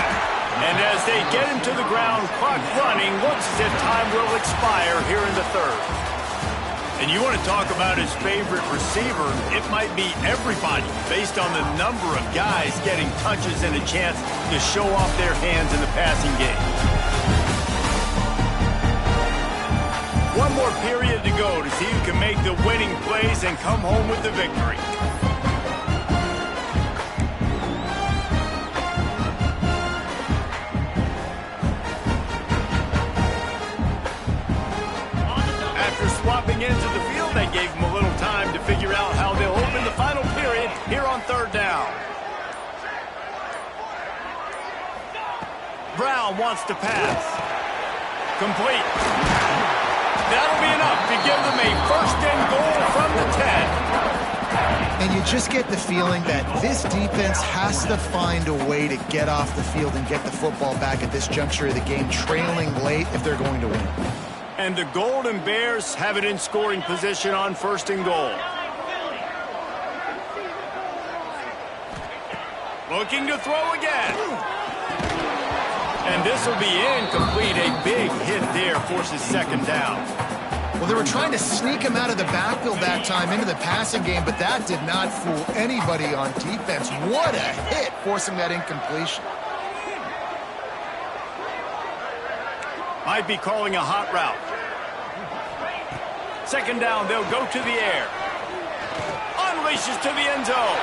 And as they get him to the ground, clock running, looks as if time will expire here in the third. And you want to talk about his favorite receiver, it might be everybody based on the number of guys getting touches and a chance to show off their hands in the passing game. One more period to go to see who can make the winning plays and come home with the victory. Swapping into the field, that gave them a little time to figure out how they'll open the final period here on third down. Brown wants to pass. Complete. That'll be enough to give them a first and goal from the 10.
And you just get the feeling that this defense has to find a way to get off the field and get the football back at this juncture of the game, trailing late if they're going to win.
And the Golden Bears have it in scoring position on first and goal. Looking to throw again. And this will be incomplete. A big hit there forces second down.
Well, they were trying to sneak him out of the backfield that time into the passing game, but that did not fool anybody on defense. What a hit, forcing that incompletion.
Might be calling a hot route. Second down, they'll go to the air. Unleashes to the end zone.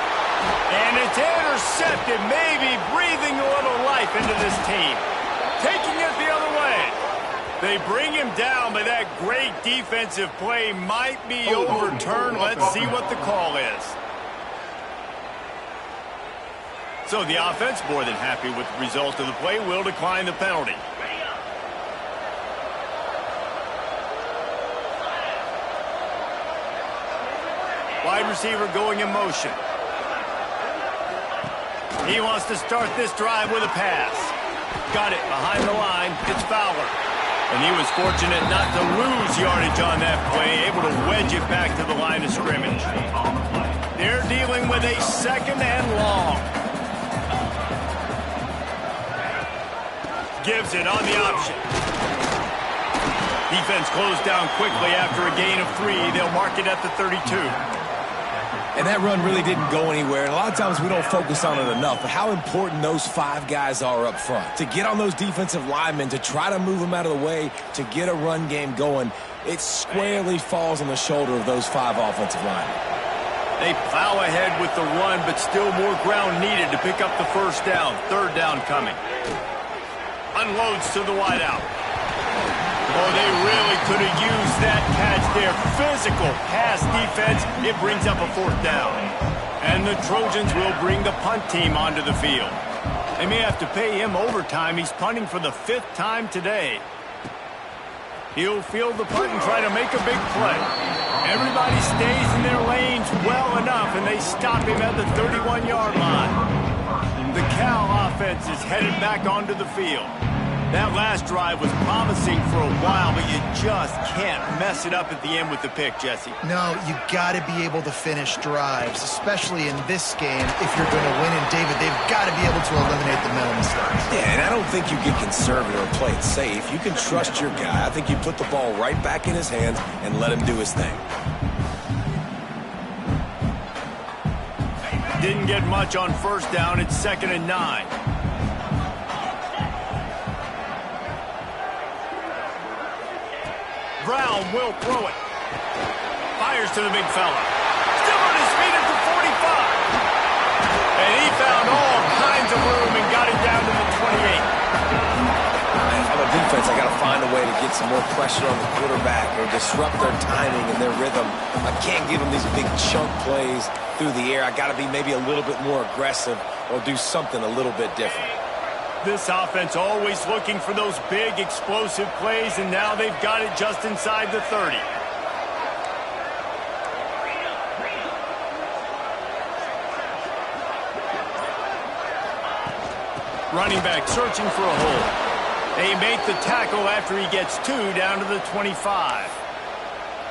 And it's intercepted, maybe breathing a little life into this team. Taking it the other way. They bring him down, but that great defensive play might be overturned. Let's see what the call is. So the offense, more than happy with the result of the play, will decline the penalty. Wide receiver going in motion. He wants to start this drive with a pass. Got it behind the line. It's Fowler. And he was fortunate not to lose yardage on that play, able to wedge it back to the line of scrimmage. They're dealing with a second and long. Gives it on the option. Defense closed down quickly after a gain of 3. They'll mark it at the 32.
And that run really didn't go anywhere. And a lot of times we don't focus on it enough. But how important those 5 guys are up front. To get on those defensive linemen, to try to move them out of the way, to get a run game going, it squarely falls on the shoulder of those 5 offensive linemen.
They plow ahead with the run, but still more ground needed to pick up the first down. Third down coming. Unloads to the wideout. Oh, they really could have used that catch there. Physical pass defense. It brings up a fourth down. And the Trojans will bring the punt team onto the field. They may have to pay him overtime. He's punting for the 5th time today. He'll field the punt and try to make a big play. Everybody stays in their lanes well enough, and they stop him at the 31-yard line. The Cal offense is headed back onto the field. That last drive was promising for a while, but you just can't mess it up at the end with the pick, Jesse.
No, you got to be able to finish drives, especially in this game. If you're going to win, and David, they've got to be able to eliminate the mental mistakes.
Yeah, and I don't think you get conservative or play it safe. You can trust your guy. I think you put the ball right back in his hands and let him do his thing.
Didn't get much on first down. It's 2nd and 9. Brown will throw it. Fires to the big fella. Still on his feet at the 45. And he found all kinds of room and got it down to the 28.
On the defense, I got to find a way to get some more pressure on the quarterback or disrupt their timing and their rhythm. I can't give them these big chunk plays through the air. I got to be maybe a little bit more aggressive or do something a little bit different.
This offense always looking for those big, explosive plays, and now they've got it just inside the 30. Running back searching for a hole. They make the tackle after he gets 2 down to the 25.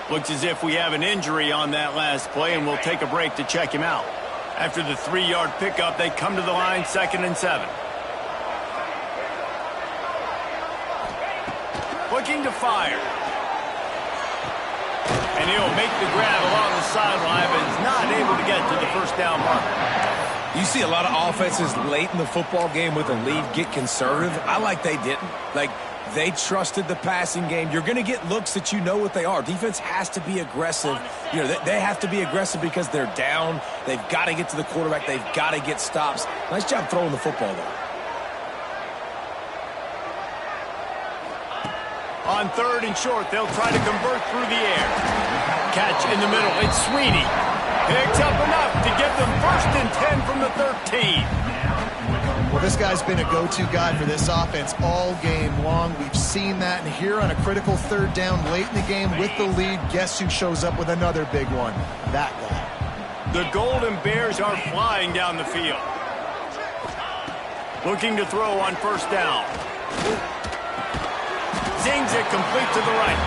Looks as if we have an injury on that last play, and we'll take a break to check him out. After the 3-yard pickup, they come to the line, 2nd and 7. Looking to fire. And he'll make the grab along the sideline, but is not able to get to the first down marker.
You see a lot of offenses late in the football game with a lead get conservative. I like they didn't. Like, they trusted the passing game. You're going to get looks that you know what they are. Defense has to be aggressive. You know, they have to be aggressive because they're down. They've got to get to the quarterback. They've got to get stops. Nice job throwing the football, though.
On 3rd and short, they'll try to convert through the air. Catch in the middle. It's Sweeney. Picks up enough to get them 1st and 10 from the 13.
Well, this guy's been a go-to guy for this offense all game long. We've seen that, and here on a critical 3rd down late in the game with the lead, guess who shows up with another big one? That guy.
The Golden Bears are flying down the field. Looking to throw on 1st down. Zings it complete to the right.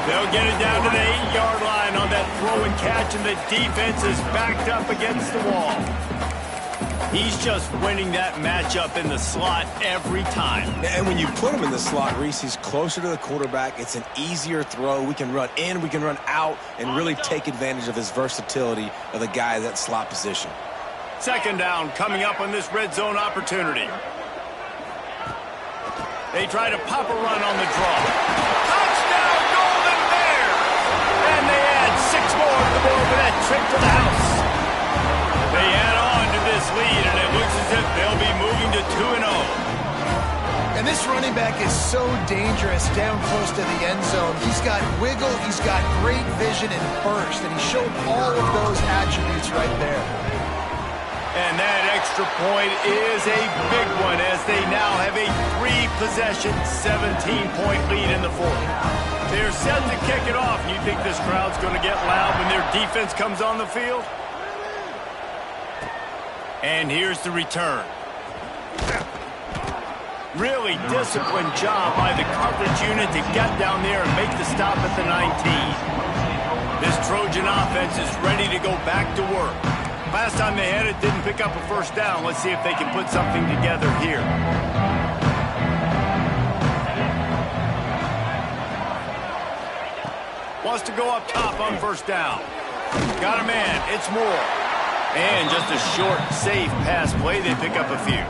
They'll get it down to the 8-yard line on that throw and catch, and the defense is backed up against the wall. He's just winning that matchup in the slot every time.
And when you put him in the slot, Reese, he's closer to the quarterback. It's an easier throw. We can run in, we can run out, and really take advantage of his versatility of the guy in that slot position.
2nd down coming up on this red zone opportunity. They try to pop a run on the draw. Touchdown, Golden Bears! And they add 6 more to the board with that trip to the house. They add on to this lead, and it looks as if they'll be moving to 2-0.
And this running back is so dangerous down close to the end zone. He's got wiggle, he's got great vision and burst, and he showed all of those attributes right there.
And that extra point is a big one as they now have a 3-possession, 17-point lead in the 4th. They're set to kick it off. You think this crowd's going to get loud when their defense comes on the field? And here's the return. Really disciplined job by the coverage unit to get down there and make the stop at the 19. This Trojan offense is ready to go back to work. Last time they had it, didn't pick up a 1st down. Let's see if they can put something together here. Wants to go up top on 1st down. Got a man. It's Moore. And just a short, safe pass play. They pick up a few.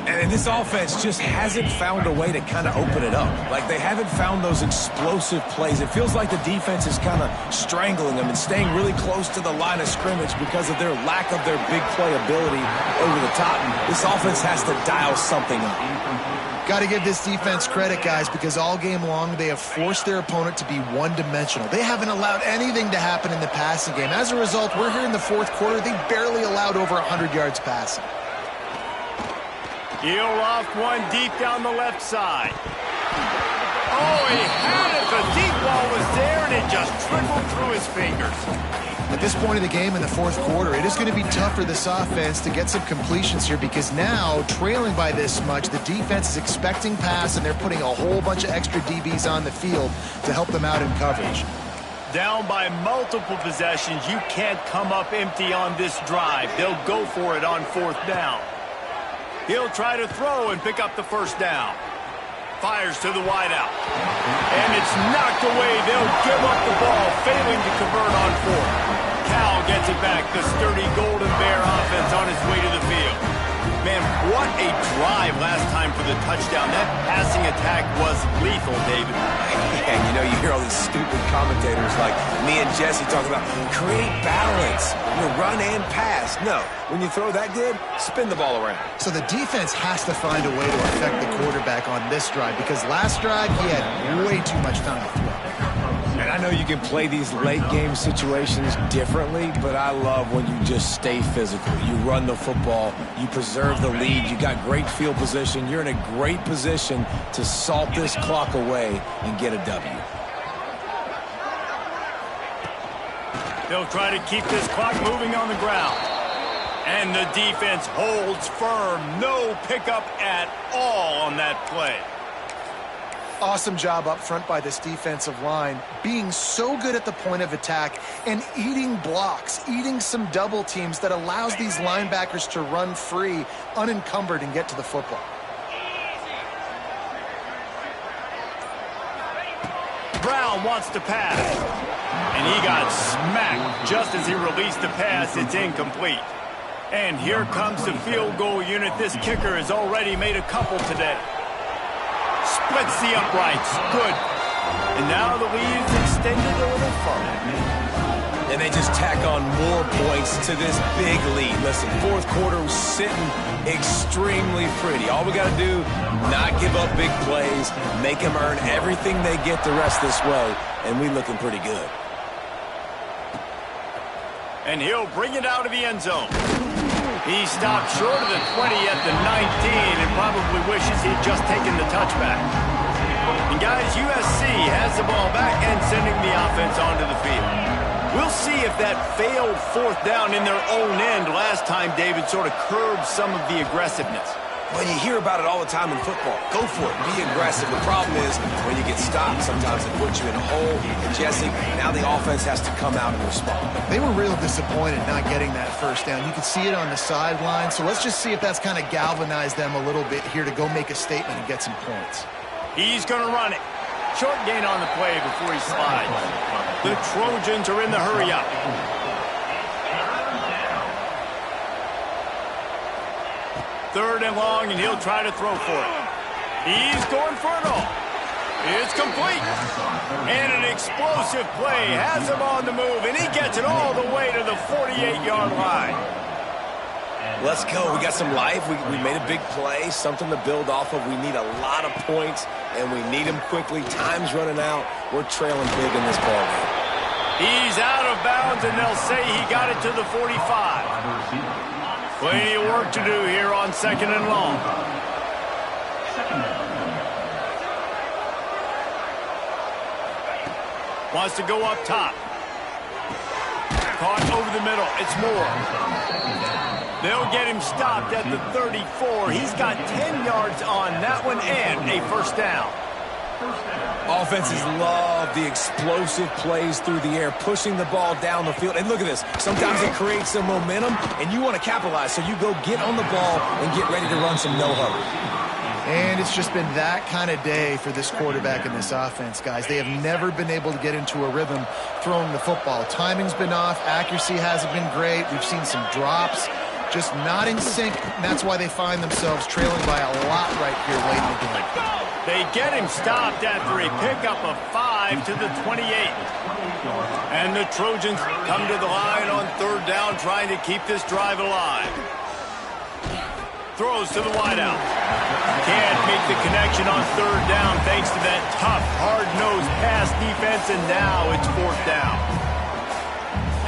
And this offense just hasn't found a way to kind of open it up. Like, they haven't found those explosive plays. It feels like the defense is kind of strangling them and staying really close to the line of scrimmage because of their lack of their big play ability over the top. And this offense has to dial something up.
Got to give this defense credit, guys, because all game long they have forced their opponent to be one-dimensional. They haven't allowed anything to happen in the passing game. As a result, we're here in the 4th quarter. They barely allowed over 100 yards passing.
He'll loft one deep down the left side. Oh, he had it. The deep ball was there, and it just trickled through his fingers.
At this point of the game in the 4th quarter, it is going to be tough for this offense to get some completions here because now, trailing by this much, the defense is expecting pass, and they're putting a whole bunch of extra DBs on the field to help them out in coverage.
Down by multiple possessions, you can't come up empty on this drive. They'll go for it on 4th down. He'll try to throw and pick up the 1st down. Fires to the wideout. And it's knocked away. They'll give up the ball, failing to convert on 4th. Cal gets it back. The sturdy Golden Bear offense on its way to the field. Man, what a drive last time for the touchdown. That passing attack was lethal, David.
Yeah, you know, you hear all these stupid commentators like me and Jesse talking about create balance, run and pass. No, when you throw that good, spin the ball around.
So the defense has to find a way to affect the quarterback on this drive because last drive he had way too much time to throw.
And I know you can play these late-game situations differently, but I love when you just stay physical. You run the football, you preserve the lead, you got great field position. You're in a great position to salt this clock away and get a W.
They'll try to keep this clock moving on the ground. And the defense holds firm. No pickup at all on that play.
Awesome job up front by this defensive line, being so good at the point of attack and eating blocks, eating some double teams that allows these linebackers to run free, unencumbered, and get to the football.
Brown wants to pass, and he got smacked just as he released the pass. It's incomplete. And here comes the field goal unit. This kicker has already made a couple today. Splits the uprights. Good. And now the lead is extended a little further.
And they just tack on more points to this big lead. Listen, fourth quarter was sitting extremely pretty. All we got to do, not give up big plays, make them earn everything they get the rest this way, and we looking pretty good.
And he'll bring it out of the end zone. He stopped short of the 20 at the 19 and probably wishes he'd just taken the touchback. And guys, USC has the ball back and sending the offense onto the field. We'll see if that failed fourth down in their own end last time, David, sort of curbed some of the aggressiveness.
Well, you hear about it all the time in football. Go for it. Be aggressive. The problem is when you get stopped, sometimes it puts you in a hole. And Jesse, now the offense has to come out and respond.
They were real disappointed not getting that first down. You could see it on the sideline. So let's just see if that's kind of galvanized them a little bit here to go make a statement and get some points.
He's going to run it. Short gain on the play before he slides. The Trojans are in the hurry-up. Third and long, and he'll try to throw for it. He's going for it all. It's complete. And an explosive play has him on the move, and he gets it all the way to the 48-yard line.
Let's go. We got some life. We made a big play, something to build off of. We need a lot of points, and we need them quickly. Time's running out. We're trailing big in this ballgame.
He's out of bounds, and they'll say he got it to the 45. Plenty of work to do here on second and long. Wants to go up top. Caught over the middle. It's Moore. They'll get him stopped at the 34. He's got 10 yards on that one and a first down.
Offenses love the explosive plays through the air, pushing the ball down the field. And look at this. Sometimes it creates some momentum, and you want to capitalize. So you go get on the ball and get ready to run some no-hurry.
And it's just been that kind of day for this quarterback and this offense, guys. They have never been able to get into a rhythm throwing the football. Timing's been off. Accuracy hasn't been great. We've seen some drops. Just not in sync, and that's why they find themselves trailing by a lot right here late in the game.
They get him stopped after a pickup of 5 to the 28. And the Trojans come to the line on third down, trying to keep this drive alive. Throws to the wideout. Can't make the connection on third down thanks to that tough, hard-nosed pass defense, and now it's fourth down.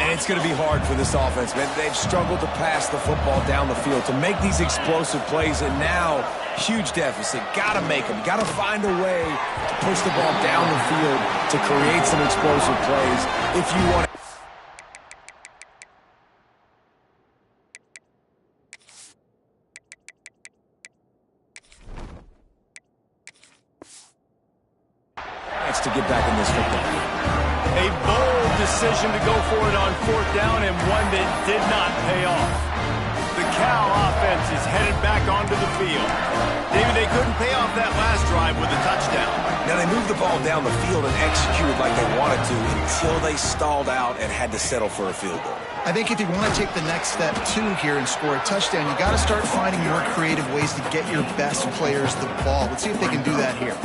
And it's going to be hard for this offense, man. They've struggled to pass the football down the field, to make these explosive plays, and now huge deficit. Got to make them. Got to find a way to push the ball down the field to create some explosive plays if you want to. To get back in this football game.
A bold decision to go for it on fourth down, and one that did not pay off. The Cal offense is headed back onto the field. David, they couldn't pay off that last drive with a touchdown.
Now, they moved the ball down the field and executed like they wanted to until they stalled out and had to settle for a field goal.
I think if you want to take the next step, too, here and score a touchdown, you got to start finding more creative ways to get your best players the ball. Let's see if they can do that here.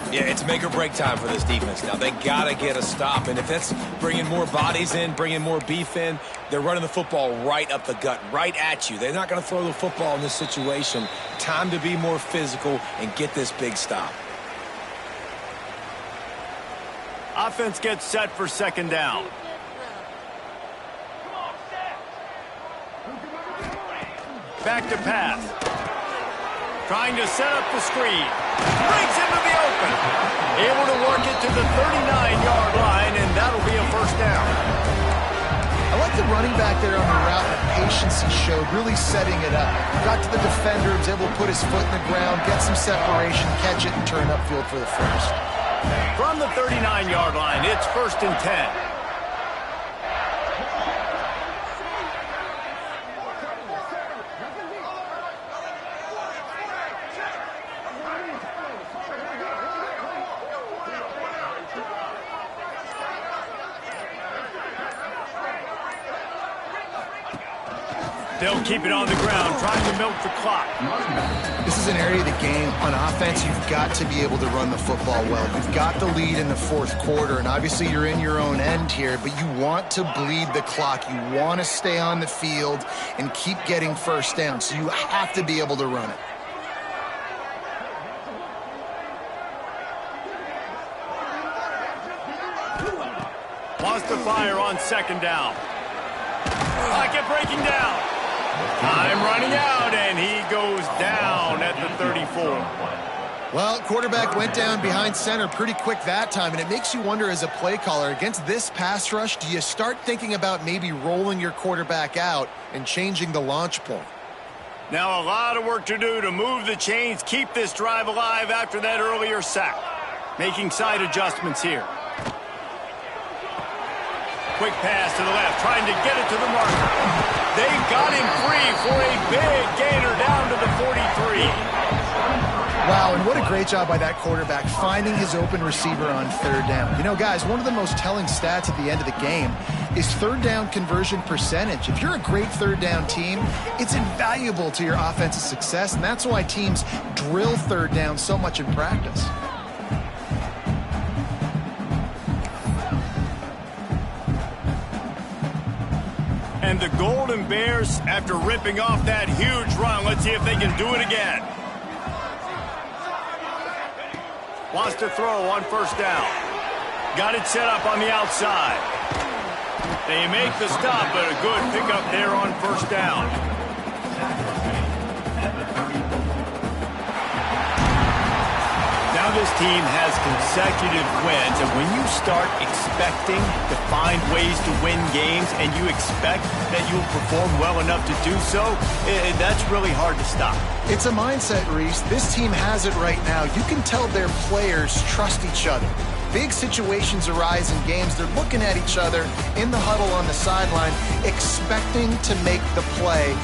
Yeah, it's make or break time for this defense now. They got to get a stop, and if that's bringing more bodies in, bringing more beef in, they're running the football right up the gut, right at you. They're not going to throw the football in this situation. Time to be more physical and get this big stop.
Offense gets set for second down. Back to pass. Trying to set up the screen. Breaks into the open. Able to work it to the 39-yard line, and that'll be a first down.
I like the running back there on the route, the patience he showed, really setting it up. Got to the defender, was able to put his foot in the ground, get some separation, catch it, and turn upfield for the first.
From the 39-yard line, it's 1st and 10. They'll keep it on the ground, trying to milk the clock.
This is an area of the game. On offense, you've got to be able to run the football well. You've got the lead in the fourth quarter, and obviously you're in your own end here, but you want to bleed the clock. You want to stay on the field and keep getting first down, so you have to be able to run it.
Wants to fire on second down. Pocket breaking down. Time running out, and he goes down at the 34.
Well, quarterback went down behind center pretty quick that time, and it makes you wonder as a play caller, against this pass rush, do you start thinking about maybe rolling your quarterback out and changing the launch point?
Now a lot of work to do to move the chains, keep this drive alive after that earlier sack. Making side adjustments here. Quick pass to the left, trying to get it to the marker. They've got him free for a big gainer down to the 43.
Wow, and what a great job by that quarterback finding his open receiver on third down. You know, guys, one of the most telling stats at the end of the game is third down conversion percentage. If you're a great third down team, it's invaluable to your offensive success, and that's why teams drill third down so much in practice.
And the Golden Bears, after ripping off that huge run, let's see if they can do it again. Wants to throw on first down. Got it set up on the outside. They make the stop, but a good pickup there on first down. Now this team has consecutive wins, and when you start expecting to find ways to win games and you expect that you'll perform well enough to do so, that's really hard to stop.
It's a mindset, Reese. This team has it right now. You can tell their players trust each other. Big situations arise in games. They're looking at each other in the huddle on the sideline, expecting to make the play.